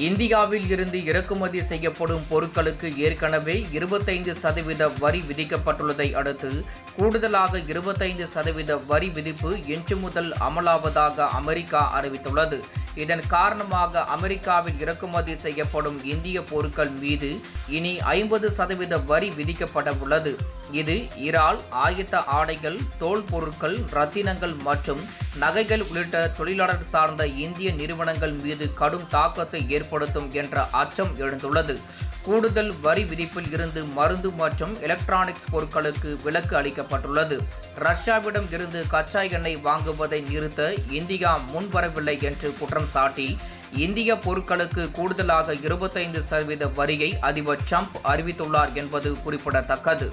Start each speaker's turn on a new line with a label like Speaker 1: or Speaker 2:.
Speaker 1: இந்தியாவில் இருந்து இறக்குமதி செய்யப்படும் பொருட்களுக்கு ஏற்கனவே 25% வரி விதிக்கப்பட்டுள்ளதை அடுத்து கூடுதலாக 25% வரி விதிப்பு இன்று முதல் அமலாவதாக அமெரிக்கா அறிவித்துள்ளது. இதன் காரணமாக அமெரிக்காவில் இறக்குமதி செய்யப்படும் இந்திய பொருட்கள் மீது இனி 50% வரி விதிக்கப்பட உள்ளது. இது இறால், ஆயத்த ஆடைகள், தோல் பொருட்கள், ரத்தினங்கள் மற்றும் நகைகள் உள்ளிட்ட தொழிலாளர் சார்ந்த இந்திய நிறுவனங்கள் மீது கடும் தாக்கத்தை ஏற்படுத்தும் என்ற அச்சம் எழுந்துள்ளது. கூடுதல் வரி விதிப்பில் இருந்து மருந்து மற்றும் எலக்ட்ரானிக்ஸ் பொருட்களுக்கு விலக்கு அளிக்கப்பட்டுள்ளது. ரஷ்யாவிடம் இருந்து கச்சா எண்ணெய் வாங்குவதை நிறுத்த இந்தியா முன்வரவில்லை என்று குற்றம் சாட்டி இந்திய பொருட்களுக்கு கூடுதலாக 25% வரியை அதிபர் ட்ரம்ப் அறிவித்துள்ளார் என்பது குறிப்பிடத்தக்கது.